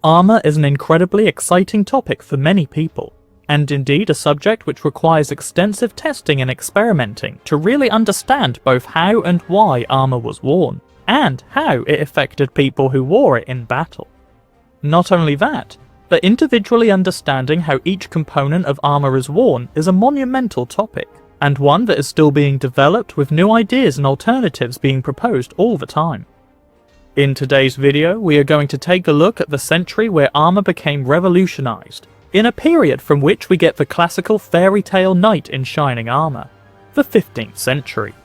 Armour is an incredibly exciting topic for many people, and indeed a subject which requires extensive testing and experimenting to really understand both how and why armour was worn, and how it affected people who wore it in battle. Not only that, but individually understanding how each component of armour is worn is a monumental topic, and one that is still being developed with new ideas and alternatives being proposed all the time. In today's video, we are going to take a look at the century where armour became revolutionised, in a period from which we get the classical fairy tale knight in shining armour, the 15th century.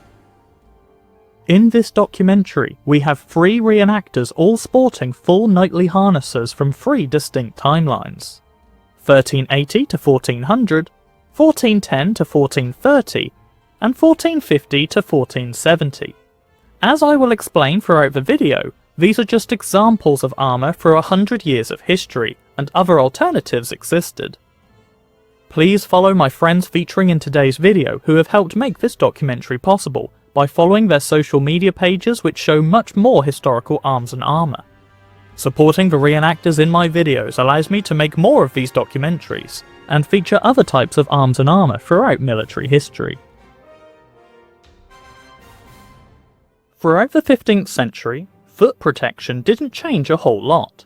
In this documentary, we have 3 reenactors all sporting full knightly harnesses from 3 distinct timelines: 1380 to 1400, 1410 to 1430, and 1450 to 1470. As I will explain throughout the video, these are just examples of armour for 100 years of history, and other alternatives existed. Please follow my friends featuring in today's video who have helped make this documentary possible by following their social media pages which show much more historical arms and armour. Supporting the reenactors in my videos allows me to make more of these documentaries, and feature other types of arms and armour throughout military history. Throughout the 15th century, foot protection didn't change a whole lot.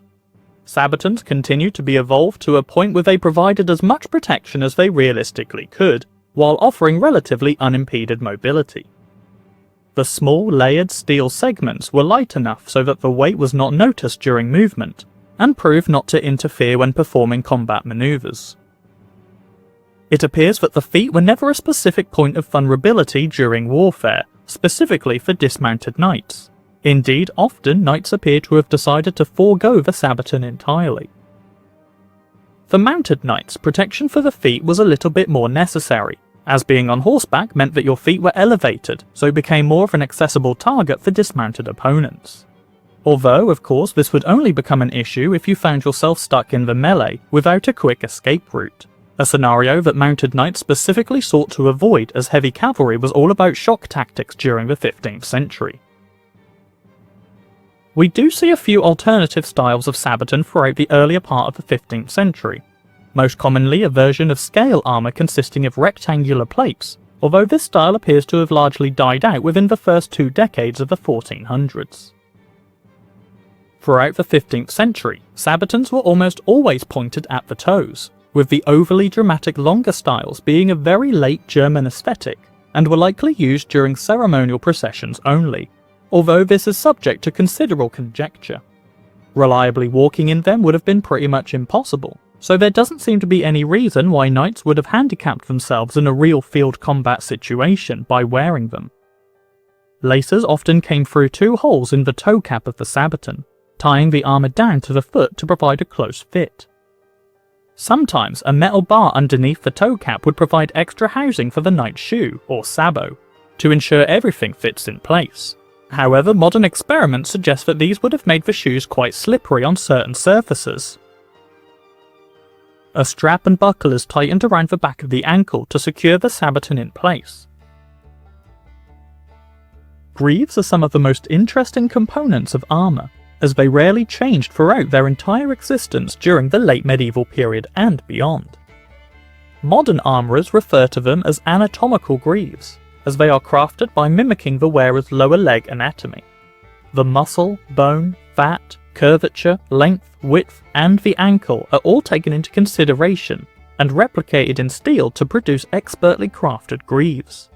Sabotans continued to be evolved to a point where they provided as much protection as they realistically could, while offering relatively unimpeded mobility. The small layered steel segments were light enough so that the weight was not noticed during movement, and proved not to interfere when performing combat maneuvers. It appears that the feet were never a specific point of vulnerability during warfare, specifically for dismounted knights. Indeed, often knights appear to have decided to forego the Sabotan entirely. For mounted knights, protection for the feet was a little bit more necessary, as being on horseback meant that your feet were elevated, so became more of an accessible target for dismounted opponents. Although, of course, this would only become an issue if you found yourself stuck in the melee without a quick escape route. A scenario that mounted knights specifically sought to avoid, as heavy cavalry was all about shock tactics during the 15th century. We do see a few alternative styles of Sabotan throughout the earlier part of the 15th century, most commonly a version of scale armour consisting of rectangular plates, although this style appears to have largely died out within the first 2 decades of the 1400s. Throughout the 15th century, Sabotans were almost always pointed at the toes, with the overly dramatic longer styles being a very late German aesthetic, and were likely used during ceremonial processions only, although this is subject to considerable conjecture. Reliably walking in them would have been pretty much impossible, so there doesn't seem to be any reason why knights would have handicapped themselves in a real field combat situation by wearing them. Laces often came through 2 holes in the toe cap of the Sabotan, tying the armour down to the foot to provide a close fit. Sometimes a metal bar underneath the toe cap would provide extra housing for the knight's shoe, or sabo, to ensure everything fits in place. However, modern experiments suggest that these would have made the shoes quite slippery on certain surfaces. A strap and buckle is tightened around the back of the ankle to secure the Sabotan in place. Greaves are some of the most interesting components of armour, as they rarely changed throughout their entire existence during the late medieval period and beyond. Modern armourers refer to them as anatomical greaves, as they are crafted by mimicking the wearer's lower leg anatomy. The muscle, bone, fat, curvature, length, width, and the ankle are all taken into consideration and replicated in steel to produce expertly crafted greaves.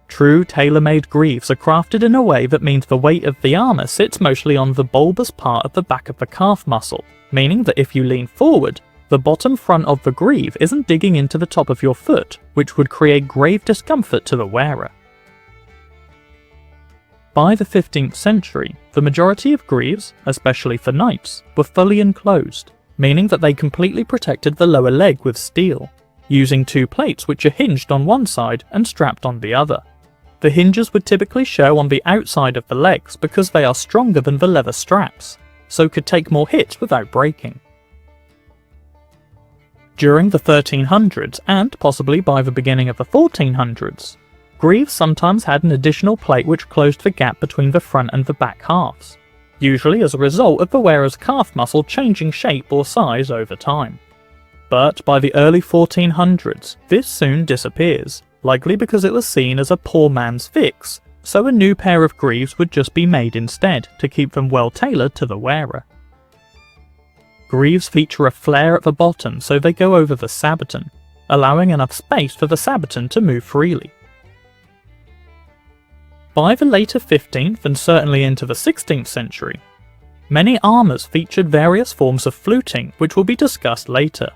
True tailor-made greaves are crafted in a way that means the weight of the armour sits mostly on the bulbous part of the back of the calf muscle, meaning that if you lean forward, the bottom front of the greave isn't digging into the top of your foot, which would create grave discomfort to the wearer. By the 15th century, the majority of greaves, especially for knights, were fully enclosed, meaning that they completely protected the lower leg with steel, using 2 plates which are hinged on one side and strapped on the other. The hinges would typically show on the outside of the legs because they are stronger than the leather straps, so could take more hits without breaking. During the 1300s, and possibly by the beginning of the 1400s, greaves sometimes had an additional plate which closed the gap between the front and the back halves. usually as a result of the wearer's calf muscle changing shape or size over time. But by the early 1400s, this soon disappears, likely because it was seen as a poor man's fix, so a new pair of greaves would just be made instead to keep them well tailored to the wearer. Greaves feature a flare at the bottom so they go over the Sabotan, allowing enough space for the Sabotan to move freely. By the later 15th and certainly into the 16th century, many armours featured various forms of fluting, which will be discussed later.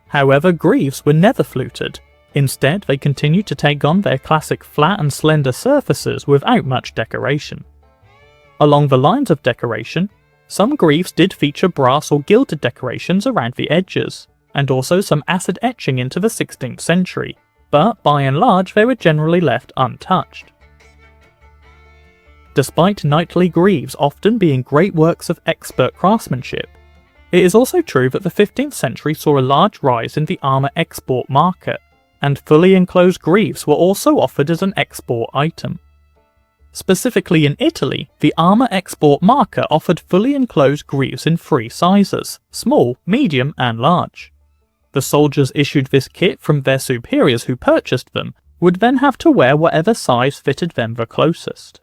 However, greaves were never fluted. Instead, they continued to take on their classic flat and slender surfaces without much decoration. Along the lines of decoration, some greaves did feature brass or gilded decorations around the edges, and also some acid etching into the 16th century, but by and large they were generally left untouched. Despite knightly greaves often being great works of expert craftsmanship, it is also true that the 15th century saw a large rise in the armour export market, and fully enclosed greaves were also offered as an export item. Specifically in Italy, the armour export market offered fully enclosed greaves in 3 sizes: small, medium and large. The soldiers issued this kit from their superiors who purchased them would then have to wear whatever size fitted them the closest.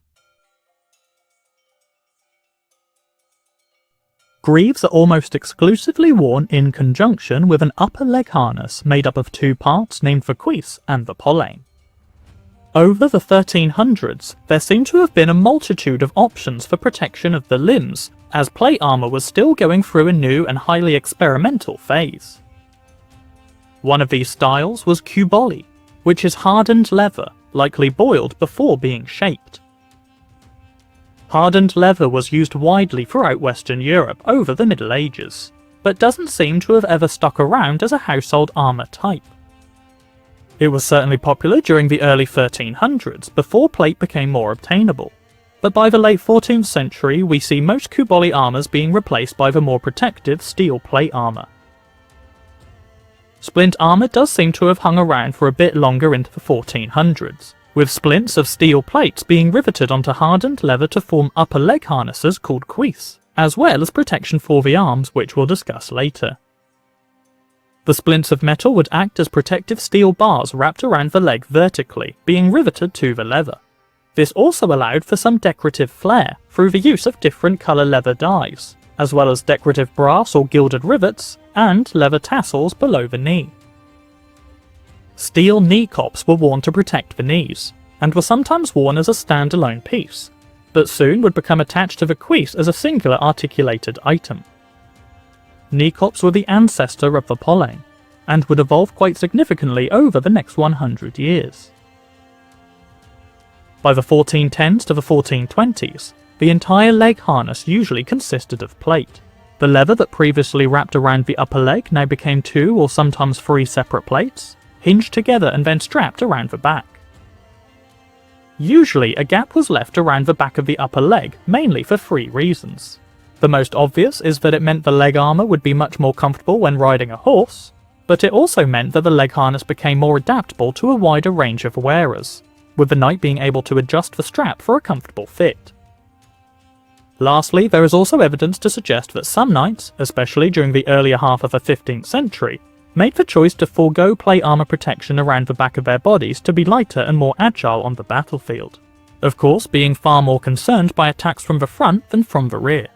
Greaves are almost exclusively worn in conjunction with an upper leg harness made up of 2 parts named the cuisse and the pollane. Over the 1300s, there seem to have been a multitude of options for protection of the limbs, as plate armour was still going through a new and highly experimental phase. One of these styles was cubolli, which is hardened leather, likely boiled before being shaped. Hardened leather was used widely throughout Western Europe over the Middle Ages, but doesn't seem to have ever stuck around as a household armour type. It was certainly popular during the early 1300s, before plate became more obtainable, but by the late 14th century we see most cubolli armours being replaced by the more protective steel plate armour. Splint armour does seem to have hung around for a bit longer into the 1400s, with splints of steel plates being riveted onto hardened leather to form upper leg harnesses called cuisse, as well as protection for the arms, which we'll discuss later. The splints of metal would act as protective steel bars wrapped around the leg vertically, being riveted to the leather. This also allowed for some decorative flair through the use of different colour leather dyes, as well as decorative brass or gilded rivets and leather tassels below the knee. Steel knee cops were worn to protect the knees, and were sometimes worn as a standalone piece, but soon would become attached to the cuisse as a singular articulated item. Knee cops were the ancestor of the pollane, and would evolve quite significantly over the next 100 years. By the 1410s to the 1420s, the entire leg harness usually consisted of plate. The leather that previously wrapped around the upper leg now became 2 or sometimes 3 separate plates, hinged together and then strapped around the back. Usually a gap was left around the back of the upper leg, mainly for 3 reasons. The most obvious is that it meant the leg armour would be much more comfortable when riding a horse, but it also meant that the leg harness became more adaptable to a wider range of wearers, with the knight being able to adjust the strap for a comfortable fit. Lastly, there is also evidence to suggest that some knights, especially during the earlier half of the 15th century, made the choice to forego plate armour protection around the back of their bodies to be lighter and more agile on the battlefield, of course being far more concerned by attacks from the front than from the rear.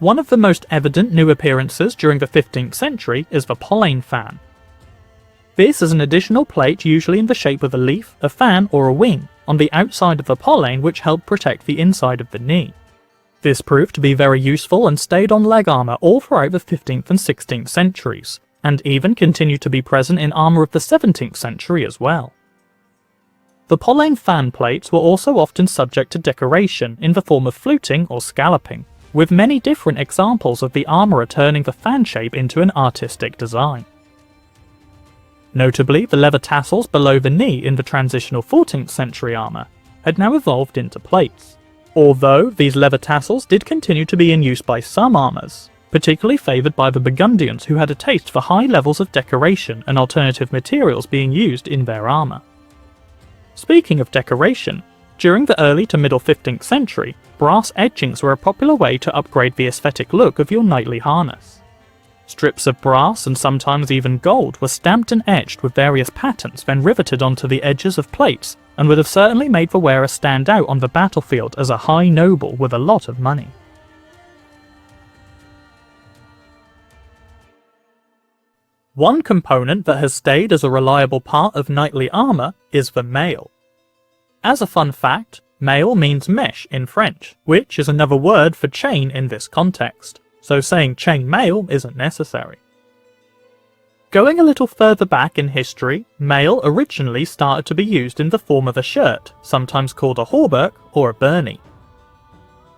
One of the most evident new appearances during the 15th century is the pollane fan. This is an additional plate usually in the shape of a leaf, a fan or a wing on the outside of the pollane which helped protect the inside of the knee. This proved to be very useful and stayed on leg armour all throughout the 15th and 16th centuries, and even continued to be present in armour of the 17th century as well. The pollane fan plates were also often subject to decoration in the form of fluting or scalloping, with many different examples of the armourer turning the fan shape into an artistic design. Notably, the leather tassels below the knee in the transitional 14th century armour had now evolved into plates, although these leather tassels did continue to be in use by some armours, particularly favoured by the Burgundians who had a taste for high levels of decoration and alternative materials being used in their armour. Speaking of decoration, During the early to middle 15th century, brass edgings were a popular way to upgrade the aesthetic look of your knightly harness. Strips of brass and sometimes even gold were stamped and etched with various patterns then riveted onto the edges of plates, and would have certainly made the wearer stand out on the battlefield as a high noble with a lot of money. One component that has stayed as a reliable part of knightly armour is the mail. As a fun fact, mail means mesh in French, which is another word for chain in this context, so saying chain mail isn't necessary. Going a little further back in history, mail originally started to be used in the form of a shirt, sometimes called a hauberk or a burney.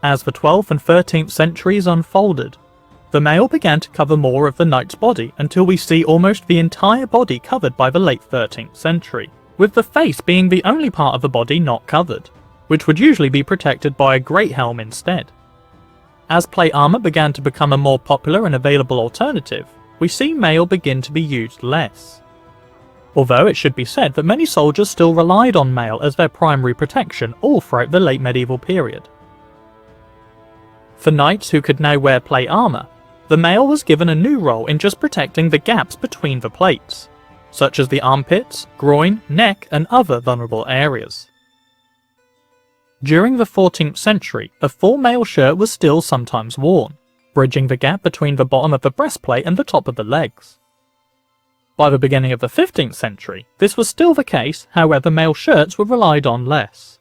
As the 12th and 13th centuries unfolded, the mail began to cover more of the knight's body until we see almost the entire body covered by the late 13th century, with the face being the only part of the body not covered, which would usually be protected by a great helm instead. As plate armour began to become a more popular and available alternative, we see mail begin to be used less. Although it should be said that many soldiers still relied on mail as their primary protection all throughout the late medieval period. For knights who could now wear plate armour, the mail was given a new role in just protecting the gaps between the plates, such as the armpits, groin, neck, and other vulnerable areas. During the 14th century, a full mail shirt was still sometimes worn, bridging the gap between the bottom of the breastplate and the top of the legs. By the beginning of the 15th century, this was still the case, however mail shirts were relied on less.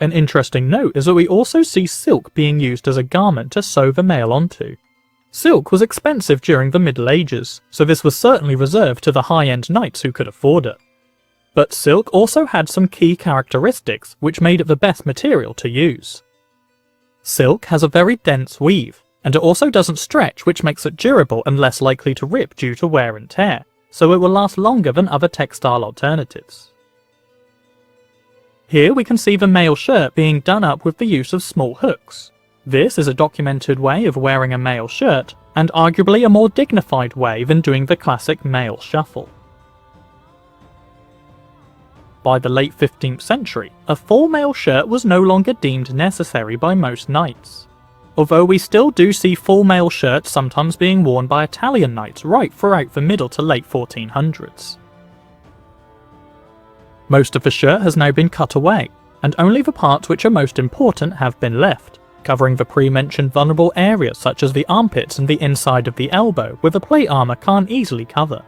An interesting note is that we also see silk being used as a garment to sew the mail onto. Silk was expensive during the Middle Ages, so this was certainly reserved to the high-end knights who could afford it. But silk also had some key characteristics which made it the best material to use. Silk has a very dense weave, and it also doesn't stretch, which makes it durable and less likely to rip due to wear and tear, so it will last longer than other textile alternatives. Here we can see the mail shirt being done up with the use of small hooks. This is a documented way of wearing a mail shirt, and arguably a more dignified way than doing the classic mail shuffle. By the late 15th century, a full mail shirt was no longer deemed necessary by most knights, although we still do see full mail shirts sometimes being worn by Italian knights right throughout the middle to late 1400s. Most of the shirt has now been cut away, and only the parts which are most important have been left, covering the pre-mentioned vulnerable areas such as the armpits and the inside of the elbow, where the plate armour can't easily cover.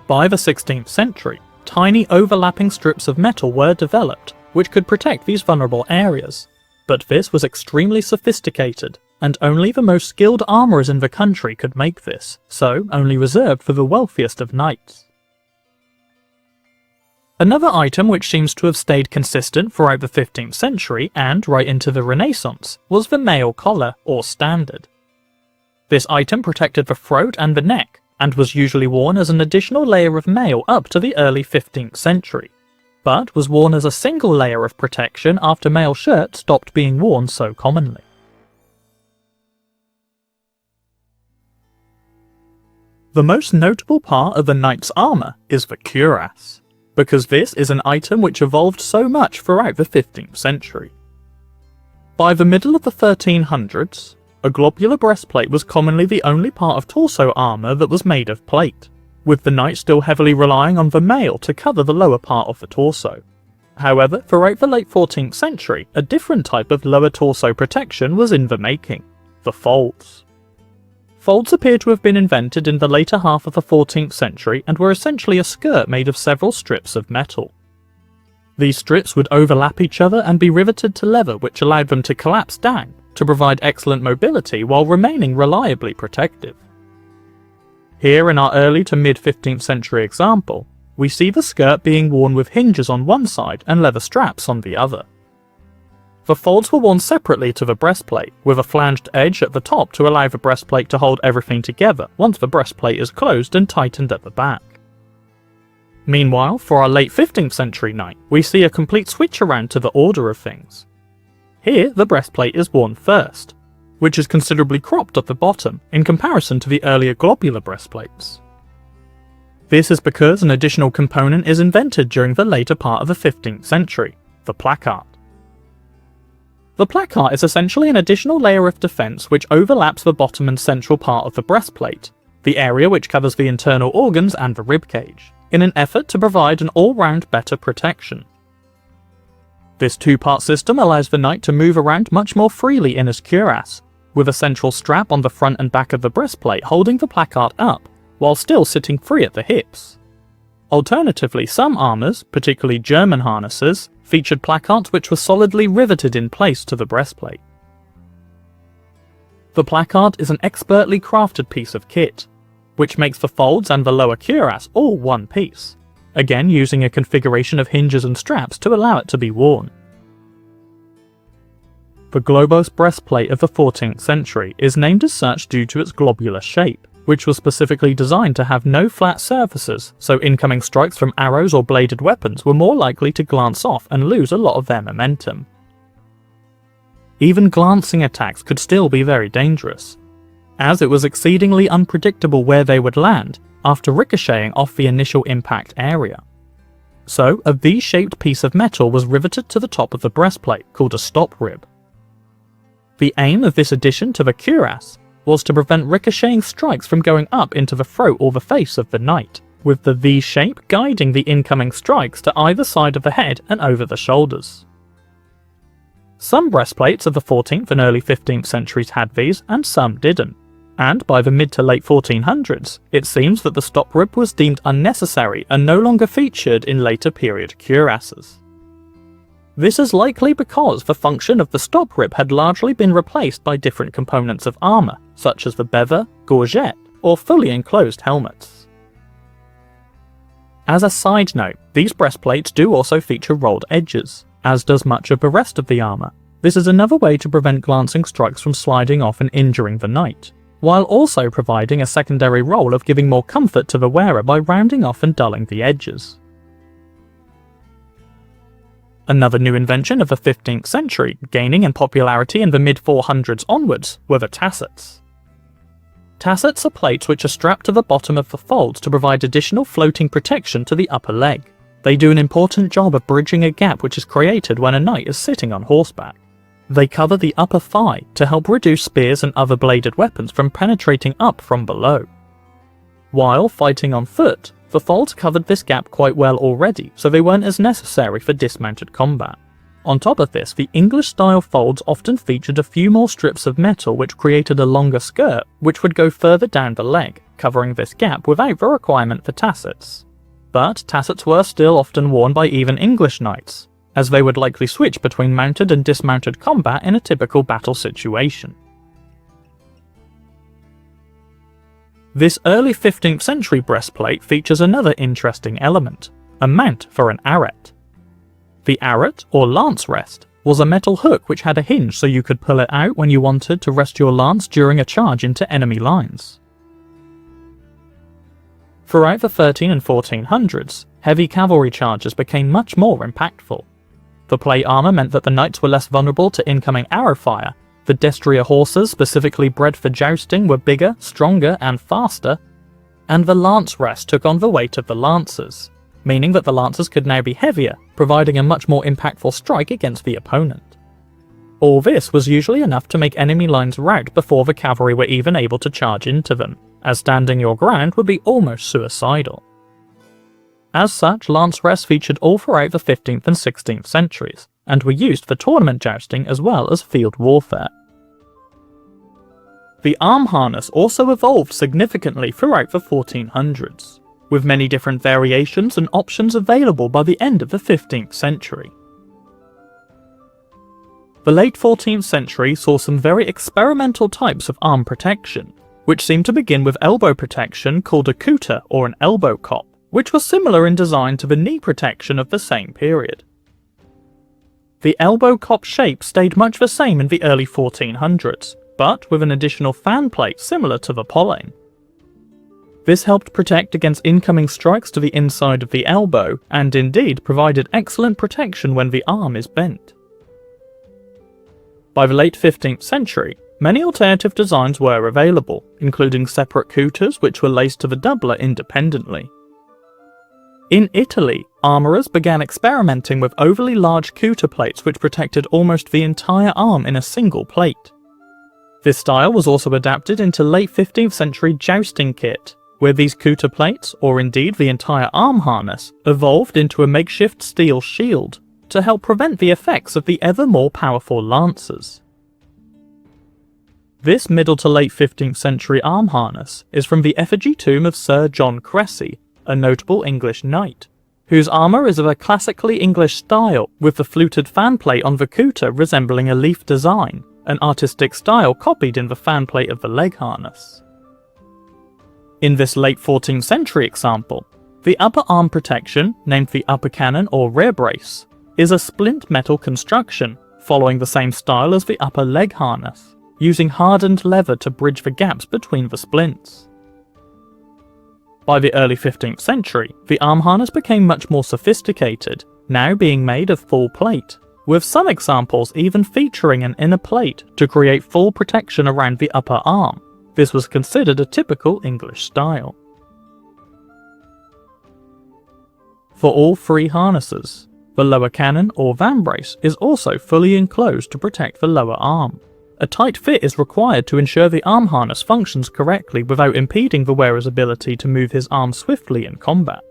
By the 16th century, tiny overlapping strips of metal were developed, which could protect these vulnerable areas, but this was extremely sophisticated, and only the most skilled armourers in the country could make this, so only reserved for the wealthiest of knights. Another item which seems to have stayed consistent throughout the 15th century and right into the Renaissance was the mail collar, or standard. This item protected the throat and the neck, and was usually worn as an additional layer of mail up to the early 15th century, but was worn as a single layer of protection after mail shirts stopped being worn so commonly. The most notable part of the knight's armour is the cuirass, because this is an item which evolved so much throughout the 15th century. By the middle of the 1300s, a globular breastplate was commonly the only part of torso armour that was made of plate, with the knight still heavily relying on the mail to cover the lower part of the torso. However, throughout the late 14th century, a different type of lower torso protection was in the making: the folds. Folds appear to have been invented in the later half of the 14th century and were essentially a skirt made of several strips of metal. These strips would overlap each other and be riveted to leather, which allowed them to collapse down, to provide excellent mobility while remaining reliably protective. Here in our early to mid 15th century example, we see the skirt being worn with hinges on one side and leather straps on the other. The folds were worn separately to the breastplate, with a flanged edge at the top to allow the breastplate to hold everything together once the breastplate is closed and tightened at the back. Meanwhile, for our late 15th century knight, we see a complete switch around to the order of things. Here, the breastplate is worn first, which is considerably cropped at the bottom in comparison to the earlier globular breastplates. This is because an additional component is invented during the later part of the 15th century, the placard. The placard is essentially an additional layer of defense which overlaps the bottom and central part of the breastplate, the area which covers the internal organs and the ribcage, in an effort to provide an all-round better protection. This two-part system allows the knight to move around much more freely in his cuirass, with a central strap on the front and back of the breastplate holding the placard up, while still sitting free at the hips. Alternatively, some armours, particularly German harnesses, featured placards which were solidly riveted in place to the breastplate. The placard is an expertly crafted piece of kit, which makes the folds and the lower cuirass all one piece, again using a configuration of hinges and straps to allow it to be worn. The globose breastplate of the 14th century is named as such due to its globular shape, which was specifically designed to have no flat surfaces, so incoming strikes from arrows or bladed weapons were more likely to glance off and lose a lot of their momentum. Even glancing attacks could still be very dangerous, as it was exceedingly unpredictable where they would land after ricocheting off the initial impact area. So, a V-shaped piece of metal was riveted to the top of the breastplate, called a stop rib. The aim of this addition to the cuirass was to prevent ricocheting strikes from going up into the throat or the face of the knight, with the V shape guiding the incoming strikes to either side of the head and over the shoulders. Some breastplates of the 14th and early 15th centuries had these, and some didn't, and by the mid to late 1400s, it seems that the stop rib was deemed unnecessary and no longer featured in later period cuirasses. This is likely because the function of the stop rib had largely been replaced by different components of armour, such as the bever, gorget, or fully enclosed helmets. As a side note, these breastplates do also feature rolled edges, as does much of the rest of the armour. This is another way to prevent glancing strikes from sliding off and injuring the knight, while also providing a secondary role of giving more comfort to the wearer by rounding off and dulling the edges. Another new invention of the 15th century, gaining in popularity in the mid-400s onwards, were the tassets. Tassets are plates which are strapped to the bottom of the folds to provide additional floating protection to the upper leg. They do an important job of bridging a gap which is created when a knight is sitting on horseback. They cover the upper thigh to help reduce spears and other bladed weapons from penetrating up from below. While fighting on foot, the folds covered this gap quite well already, so they weren't as necessary for dismounted combat. On top of this, the English-style folds often featured a few more strips of metal which created a longer skirt which would go further down the leg, covering this gap without the requirement for tassets. But tassets were still often worn by even English knights, as they would likely switch between mounted and dismounted combat in a typical battle situation. This early 15th century breastplate features another interesting element, a mount for an arret. The arret, or lance rest, was a metal hook which had a hinge so you could pull it out when you wanted to rest your lance during a charge into enemy lines. Throughout the 13 and 1400s, heavy cavalry charges became much more impactful. The plate armour meant that the knights were less vulnerable to incoming arrow fire. The destrier horses specifically bred for jousting were bigger, stronger and faster, and the lance rest took on the weight of the lancers, meaning that the lancers could now be heavier, providing a much more impactful strike against the opponent. All this was usually enough to make enemy lines rout before the cavalry were even able to charge into them, as standing your ground would be almost suicidal. As such, lance rests featured all throughout the 15th and 16th centuries, and were used for tournament jousting as well as field warfare. The arm harness also evolved significantly throughout the 1400s, with many different variations and options available by the end of the 15th century. The late 14th century saw some very experimental types of arm protection, which seemed to begin with elbow protection called a couter or an elbow cop, which was similar in design to the knee protection of the same period. The elbow cop shape stayed much the same in the early 1400s, but with an additional fan plate similar to the pollane. This helped protect against incoming strikes to the inside of the elbow, and indeed provided excellent protection when the arm is bent. By the late 15th century, many alternative designs were available, including separate couters which were laced to the doubler independently. In Italy, armourers began experimenting with overly large cutter plates which protected almost the entire arm in a single plate. This style was also adapted into late 15th century jousting kit, where these cutter plates, or indeed the entire arm harness, evolved into a makeshift steel shield to help prevent the effects of the ever more powerful lancers. This middle to late 15th century arm harness is from the effigy tomb of Sir John Cressy, a notable English knight, whose armour is of a classically English style, with the fluted fan plate on the cutter resembling a leaf design, an artistic style copied in the fan plate of the leg harness. In this late 14th century example, the upper arm protection, named the upper cannon or rear brace, is a splint metal construction, following the same style as the upper leg harness, using hardened leather to bridge the gaps between the splints. By the early 15th century, the arm harness became much more sophisticated, now being made of full plate, with some examples even featuring an inner plate to create full protection around the upper arm. This was considered a typical English style. For all three harnesses, the lower cannon or van brace is also fully enclosed to protect the lower arm. A tight fit is required to ensure the arm harness functions correctly without impeding the wearer's ability to move his arm swiftly in combat.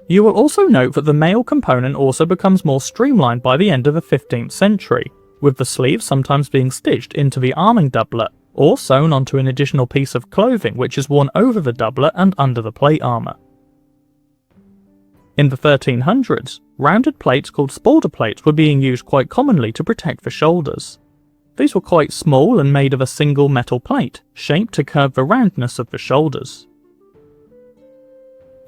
You will also note that the male component also becomes more streamlined by the end of the 15th century, with the sleeves sometimes being stitched into the arming doublet, or sewn onto an additional piece of clothing which is worn over the doublet and under the plate armour. In the 1300s, rounded plates called spalder plates were being used quite commonly to protect the shoulders. These were quite small and made of a single metal plate, shaped to curb the roundness of the shoulders.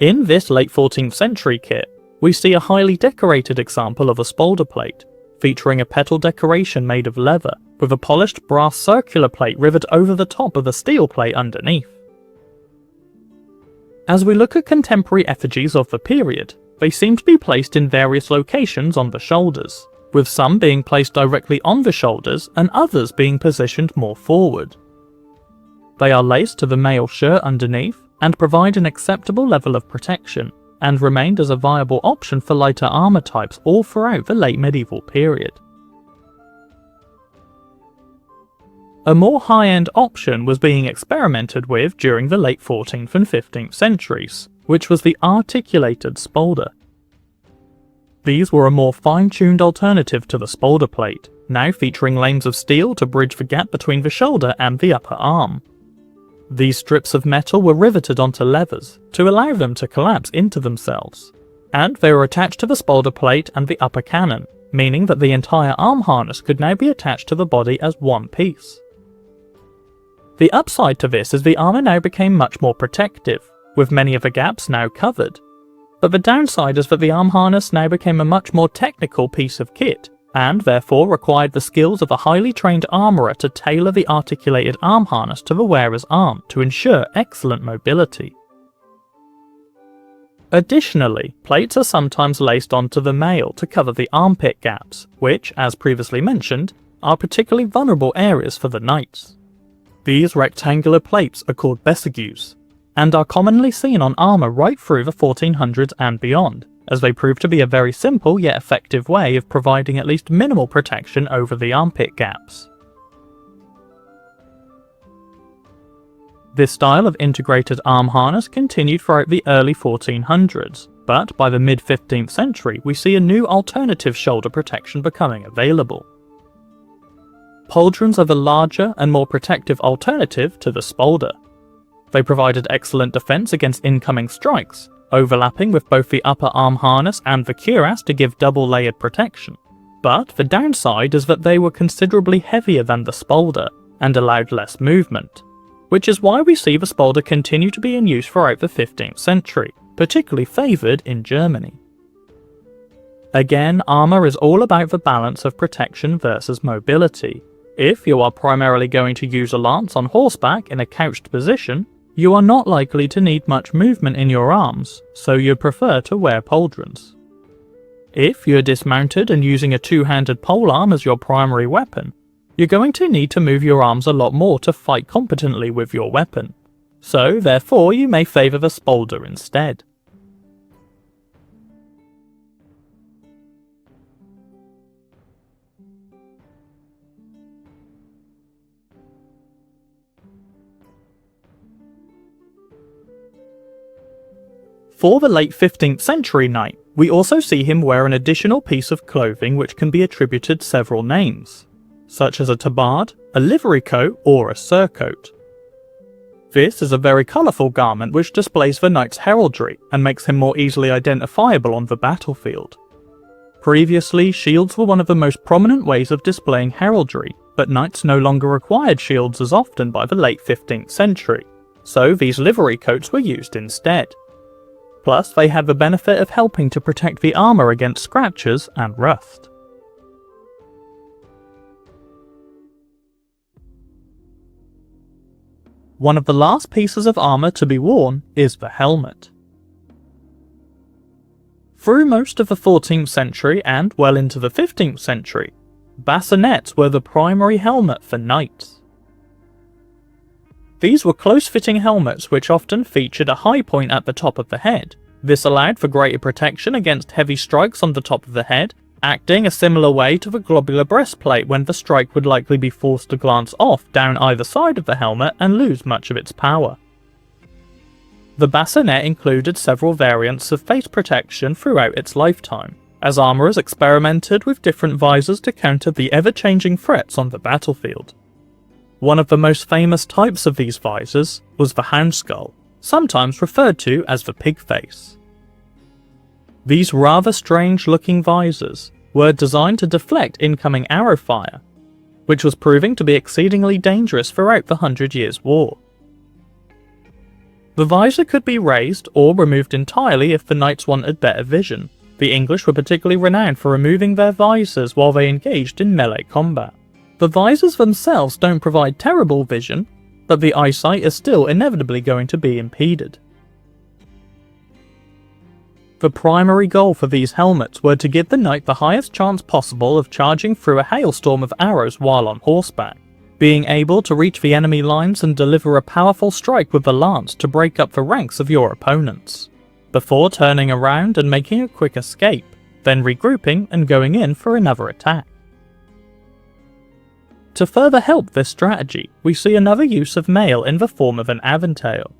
In this late 14th century kit, we see a highly decorated example of a spalder plate, featuring a petal decoration made of leather, with a polished brass circular plate riveted over the top of a steel plate underneath. As we look at contemporary effigies of the period, they seem to be placed in various locations on the shoulders, with some being placed directly on the shoulders and others being positioned more forward. They are laced to the male shirt underneath and provide an acceptable level of protection, and remained as a viable option for lighter armour types all throughout the late medieval period. A more high-end option was being experimented with during the late 14th and 15th centuries, which was the articulated spalder. These were a more fine-tuned alternative to the spalder plate, now featuring lanes of steel to bridge the gap between the shoulder and the upper arm. These strips of metal were riveted onto levers to allow them to collapse into themselves, and they were attached to the spalder plate and the upper cannon, meaning that the entire arm harness could now be attached to the body as one piece. The upside to this is the armour now became much more protective, with many of the gaps now covered. But the downside is that the arm harness now became a much more technical piece of kit, and therefore required the skills of a highly trained armourer to tailor the articulated arm harness to the wearer's arm to ensure excellent mobility. Additionally, plates are sometimes laced onto the mail to cover the armpit gaps, which, as previously mentioned, are particularly vulnerable areas for the knights. These rectangular plates are called bessigues, and are commonly seen on armour right through the 1400s and beyond, as they prove to be a very simple yet effective way of providing at least minimal protection over the armpit gaps. This style of integrated arm harness continued throughout the early 1400s, but by the mid-15th century we see a new alternative shoulder protection becoming available. Pauldrons are the larger and more protective alternative to the spalder. They provided excellent defense against incoming strikes, overlapping with both the upper arm harness and the cuirass to give double-layered protection. But the downside is that they were considerably heavier than the spalder, and allowed less movement, which is why we see the spalder continue to be in use throughout the 15th century, particularly favoured in Germany. Again, armour is all about the balance of protection versus mobility. If you are primarily going to use a lance on horseback in a couched position, you are not likely to need much movement in your arms, so you'd prefer to wear pauldrons. If you're dismounted and using a two-handed polearm as your primary weapon, you're going to need to move your arms a lot more to fight competently with your weapon, so therefore you may favour the spalder instead. For the late 15th century knight, we also see him wear an additional piece of clothing which can be attributed several names, such as a tabard, a livery coat, or a surcoat. This is a very colourful garment which displays the knight's heraldry and makes him more easily identifiable on the battlefield. Previously, shields were one of the most prominent ways of displaying heraldry, but knights no longer required shields as often by the late 15th century, so these livery coats were used instead. Plus, they had the benefit of helping to protect the armour against scratches and rust. One of the last pieces of armour to be worn is the helmet. Through most of the 14th century and well into the 15th century, bassinets were the primary helmet for knights. These were close-fitting helmets which often featured a high point at the top of the head. This allowed for greater protection against heavy strikes on the top of the head, acting a similar way to the globular breastplate when the strike would likely be forced to glance off down either side of the helmet and lose much of its power. The bassinet included several variants of face protection throughout its lifetime, as armourers experimented with different visors to counter the ever-changing threats on the battlefield. One of the most famous types of these visors was the hound skull, sometimes referred to as the pig face. These rather strange-looking visors were designed to deflect incoming arrow fire, which was proving to be exceedingly dangerous throughout the 100 Years' War. The visor could be raised or removed entirely if the knights wanted better vision. The English were particularly renowned for removing their visors while they engaged in melee combat. The visors themselves don't provide terrible vision, but the eyesight is still inevitably going to be impeded. The primary goal for these helmets were to give the knight the highest chance possible of charging through a hailstorm of arrows while on horseback, being able to reach the enemy lines and deliver a powerful strike with the lance to break up the ranks of your opponents, before turning around and making a quick escape, then regrouping and going in for another attack. To further help this strategy, we see another use of mail in the form of an aventail.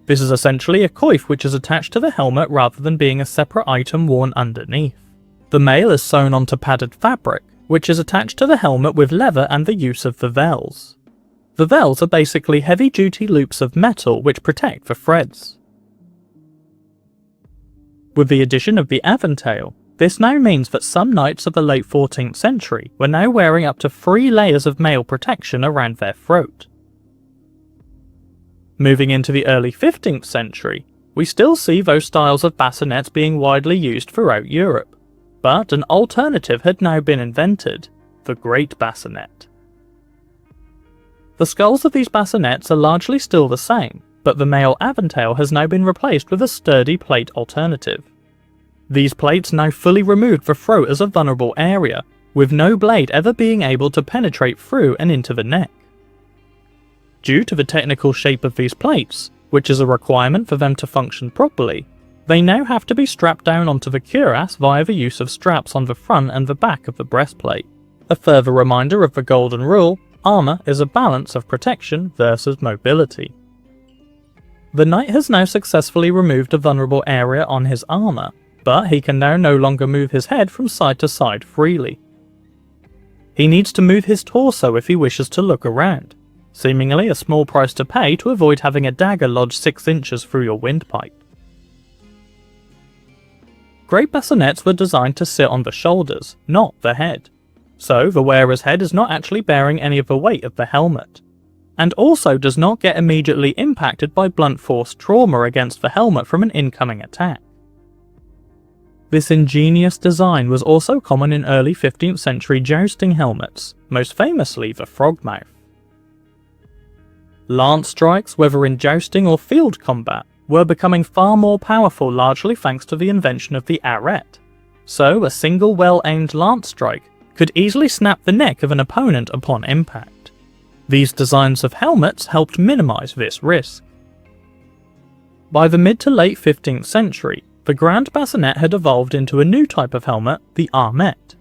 This is essentially a coif which is attached to the helmet rather than being a separate item worn underneath. The mail is sewn onto padded fabric, which is attached to the helmet with leather and the use of vivelles. Vivelles are basically heavy-duty loops of metal which protect the threads. With the addition of the aventail, this now means that some knights of the late 14th century were now wearing up to 3 layers of mail protection around their throat. Moving into the early 15th century, we still see those styles of bassinets being widely used throughout Europe, but an alternative had now been invented, the Great Bassinet. The skulls of these bassinets are largely still the same, but the mail aventail has now been replaced with a sturdy plate alternative. These plates now fully remove the throat as a vulnerable area, with no blade ever being able to penetrate through and into the neck. Due to the technical shape of these plates, which is a requirement for them to function properly, they now have to be strapped down onto the cuirass via the use of straps on the front and the back of the breastplate. A further reminder of the golden rule, armour is a balance of protection versus mobility. The knight has now successfully removed a vulnerable area on his armour, but he can now no longer move his head from side to side freely. He needs to move his torso if he wishes to look around, seemingly a small price to pay to avoid having a dagger lodge 6 inches through your windpipe. Great bassinets were designed to sit on the shoulders, not the head, so the wearer's head is not actually bearing any of the weight of the helmet, and also does not get immediately impacted by blunt force trauma against the helmet from an incoming attack. This ingenious design was also common in early 15th century jousting helmets, most famously the frogmouth. Lance strikes, whether in jousting or field combat, were becoming far more powerful largely thanks to the invention of the arret, so a single well-aimed lance strike could easily snap the neck of an opponent upon impact. These designs of helmets helped minimise this risk. By the mid to late 15th century, the grand bassinet had evolved into a new type of helmet, the armet.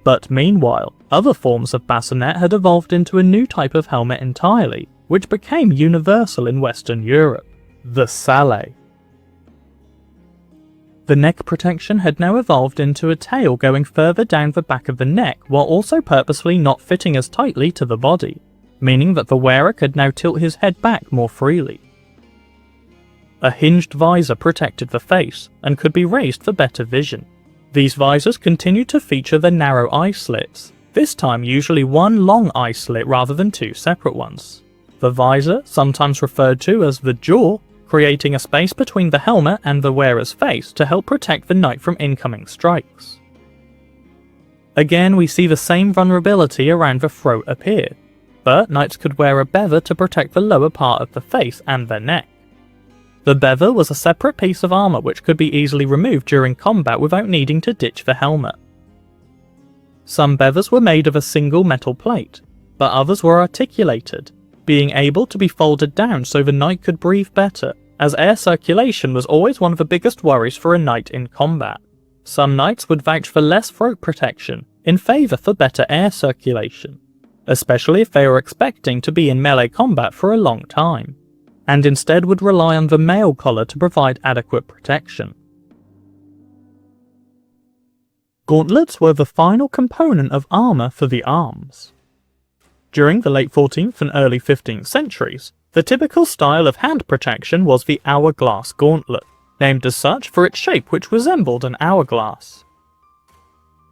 But meanwhile, other forms of bassinet had evolved into a new type of helmet entirely, which became universal in Western Europe. the salle. The neck protection had now evolved into a tail going further down the back of the neck while also purposefully not fitting as tightly to the body, meaning that the wearer could now tilt his head back more freely. A hinged visor protected the face and could be raised for better vision. These visors continued to feature the narrow eye slits, this time usually one long eye slit rather than two separate ones. The visor, sometimes referred to as the jaw, creating a space between the helmet and the wearer's face to help protect the knight from incoming strikes. Again, we see the same vulnerability around the throat appear, but knights could wear a bever to protect the lower part of the face and their neck. The bever was a separate piece of armour which could be easily removed during combat without needing to ditch the helmet. Some bevers were made of a single metal plate, but others were articulated, being able to be folded down so the knight could breathe better, as air circulation was always one of the biggest worries for a knight in combat. Some knights would vouch for less throat protection, in favour for better air circulation, especially if they were expecting to be in melee combat for a long time, and instead would rely on the mail collar to provide adequate protection. Gauntlets were the final component of armour for the arms. During the late 14th and early 15th centuries, the typical style of hand protection was the hourglass gauntlet, named as such for its shape which resembled an hourglass.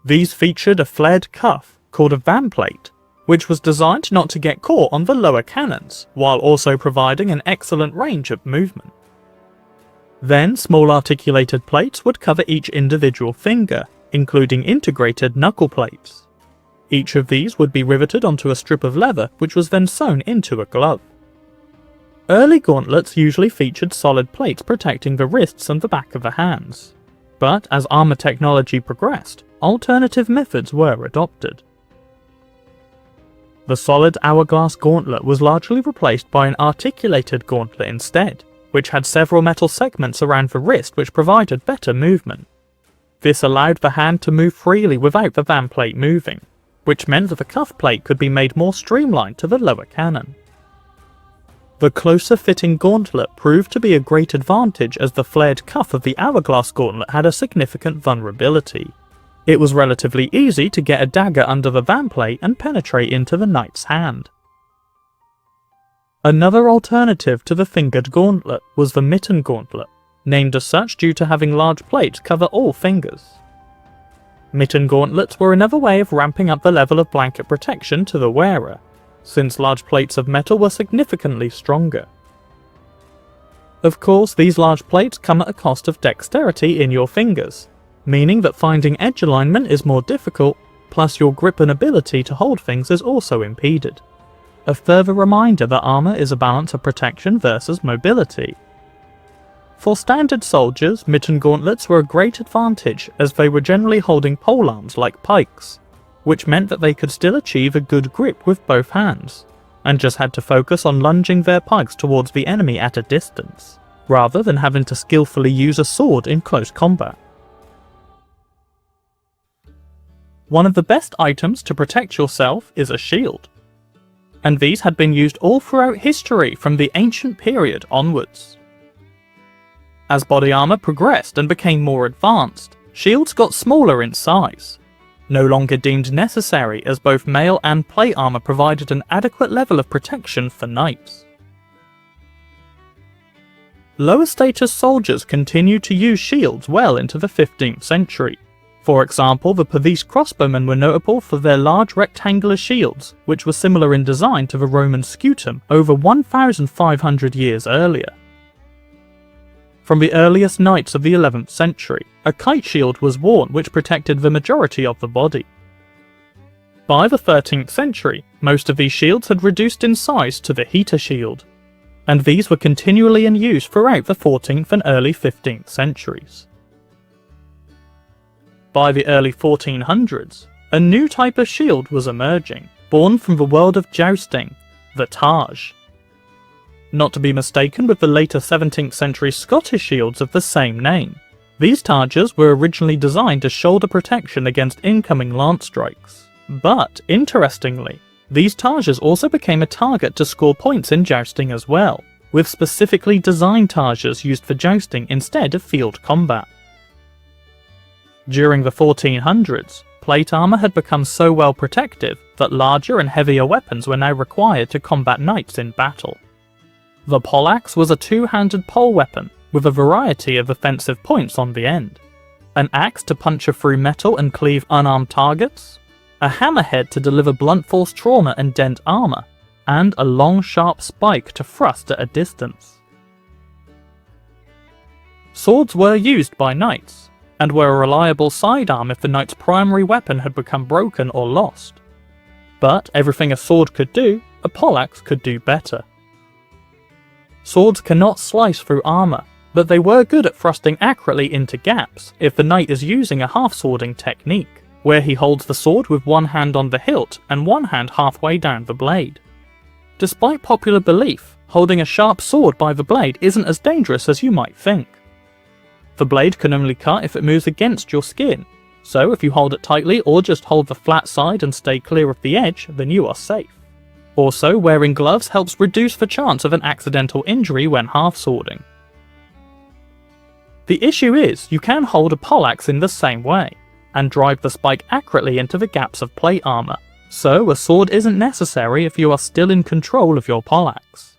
These featured a flared cuff, called a vamplate, which was designed not to get caught on the lower cannons, while also providing an excellent range of movement. Then small articulated plates would cover each individual finger, including integrated knuckle plates. Each of these would be riveted onto a strip of leather which was then sewn into a glove. Early gauntlets usually featured solid plates protecting the wrists and the back of the hands, but as armour technology progressed, alternative methods were adopted. The solid hourglass gauntlet was largely replaced by an articulated gauntlet instead, which had several metal segments around the wrist which provided better movement. This allowed the hand to move freely without the vamplate moving, which meant that the cuff plate could be made more streamlined to the lower cannon. The closer fitting gauntlet proved to be a great advantage as the flared cuff of the hourglass gauntlet had a significant vulnerability. It was relatively easy to get a dagger under the vamplate and penetrate into the knight's hand. Another alternative to the fingered gauntlet was the mitten gauntlet, named as such due to having large plates cover all fingers. Mitten gauntlets were another way of ramping up the level of blanket protection to the wearer, since large plates of metal were significantly stronger. Of course, these large plates come at a cost of dexterity in your fingers, meaning that finding edge alignment is more difficult, plus your grip and ability to hold things is also impeded. A further reminder that armour is a balance of protection versus mobility. For standard soldiers, mitten gauntlets were a great advantage as they were generally holding polearms like pikes, which meant that they could still achieve a good grip with both hands, and just had to focus on lunging their pikes towards the enemy at a distance, rather than having to skillfully use a sword in close combat. One of the best items to protect yourself is a shield, and these had been used all throughout history from the ancient period onwards. As body armour progressed and became more advanced, shields got smaller in size, no longer deemed necessary as both mail and plate armour provided an adequate level of protection for knights. Lower status soldiers continued to use shields well into the 15th century. For example, the Pavis crossbowmen were notable for their large rectangular shields, which were similar in design to the Roman scutum over 1,500 years earlier. From the earliest knights of the 11th century, a kite shield was worn which protected the majority of the body. By the 13th century, most of these shields had reduced in size to the heater shield, and these were continually in use throughout the 14th and early 15th centuries. By the early 1400s, a new type of shield was emerging, born from the world of jousting, the Taj. Not to be mistaken with the later 17th century Scottish shields of the same name. These Tajas were originally designed as shoulder protection against incoming lance strikes. But, interestingly, these Tajas also became a target to score points in jousting as well, with specifically designed targes used for jousting instead of field combat. During the 1400s, plate armour had become so well protective that larger and heavier weapons were now required to combat knights in battle. The poleaxe was a two-handed pole weapon with a variety of offensive points on the end. An axe to puncture through metal and cleave unarmed targets, a hammerhead to deliver blunt force trauma and dent armour, and a long sharp spike to thrust at a distance. Swords were used by knights, and were a reliable sidearm if the knight's primary weapon had become broken or lost. But everything a sword could do, a poleaxe could do better. Swords cannot slice through armour, but they were good at thrusting accurately into gaps if the knight is using a half-swording technique, where he holds the sword with one hand on the hilt and one hand halfway down the blade. Despite popular belief, holding a sharp sword by the blade isn't as dangerous as you might think. The blade can only cut if it moves against your skin, so if you hold it tightly or just hold the flat side and stay clear of the edge, then you are safe. Also, wearing gloves helps reduce the chance of an accidental injury when half-swording. The issue is, you can hold a poleaxe in the same way, and drive the spike accurately into the gaps of plate armour, so a sword isn't necessary if you are still in control of your poleaxe.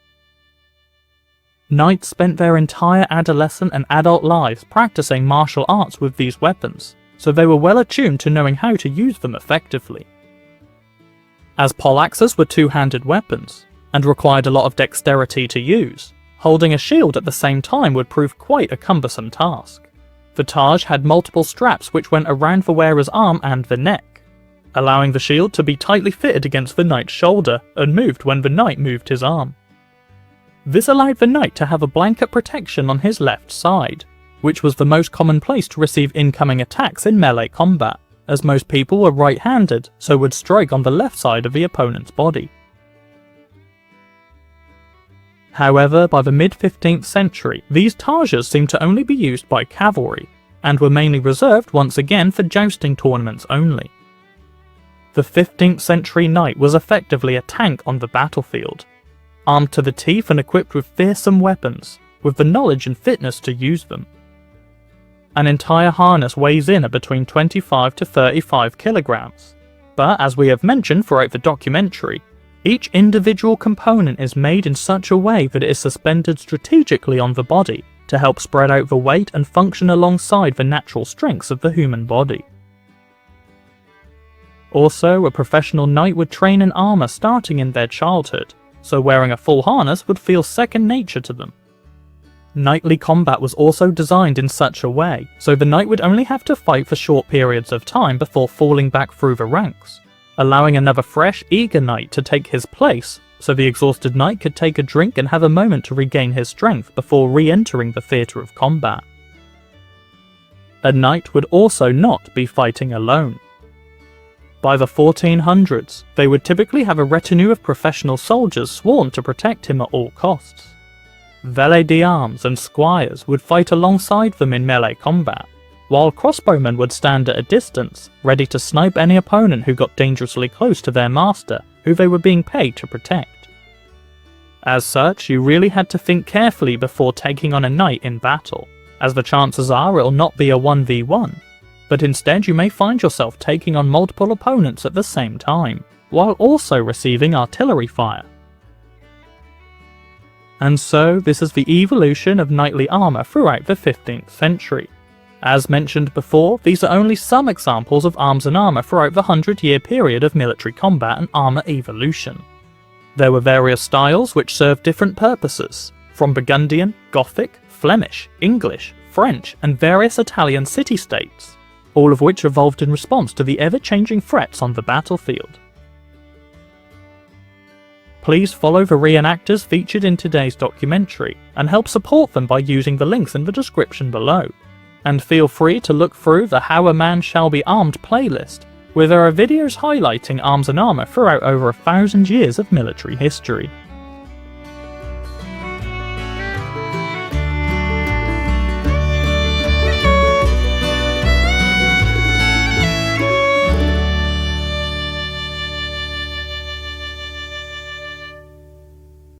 Knights spent their entire adolescent and adult lives practicing martial arts with these weapons, so they were well attuned to knowing how to use them effectively. As poleaxes were two-handed weapons, and required a lot of dexterity to use, holding a shield at the same time would prove quite a cumbersome task. The targe had multiple straps which went around the wearer's arm and the neck, allowing the shield to be tightly fitted against the knight's shoulder and moved when the knight moved his arm. This allowed the knight to have a blanket protection on his left side, which was the most common place to receive incoming attacks in melee combat, as most people were right-handed, so would strike on the left side of the opponent's body. However, by the mid-15th century, these targes seemed to only be used by cavalry, and were mainly reserved once again for jousting tournaments only. The 15th century knight was effectively a tank on the battlefield, armed to the teeth and equipped with fearsome weapons, with the knowledge and fitness to use them. An entire harness weighs in at between 25 to 35 kilograms, but as we have mentioned throughout the documentary, each individual component is made in such a way that it is suspended strategically on the body to help spread out the weight and function alongside the natural strengths of the human body. Also, a professional knight would train in armour starting in their childhood, so wearing a full harness would feel second nature to them. Knightly combat was also designed in such a way, so the knight would only have to fight for short periods of time before falling back through the ranks, allowing another fresh, eager knight to take his place, so the exhausted knight could take a drink and have a moment to regain his strength before re-entering the theatre of combat. A knight would also not be fighting alone. By the 1400s, they would typically have a retinue of professional soldiers sworn to protect him at all costs. Valets d'armes and squires would fight alongside them in melee combat, while crossbowmen would stand at a distance, ready to snipe any opponent who got dangerously close to their master, who they were being paid to protect. As such, you really had to think carefully before taking on a knight in battle, as the chances are it'll not be a 1v1, but instead you may find yourself taking on multiple opponents at the same time, while also receiving artillery fire. And so, this is the evolution of knightly armour throughout the 15th century. As mentioned before, these are only some examples of arms and armour throughout the 100-year period of military combat and armour evolution. There were various styles which served different purposes, from Burgundian, Gothic, Flemish, English, French, and various Italian city-states, all of which evolved in response to the ever-changing threats on the battlefield. Please follow the reenactors featured in today's documentary, and help support them by using the links in the description below. And feel free to look through the How a Man Shall Be Armed playlist, where there are videos highlighting arms and armour throughout over 1,000 years of military history.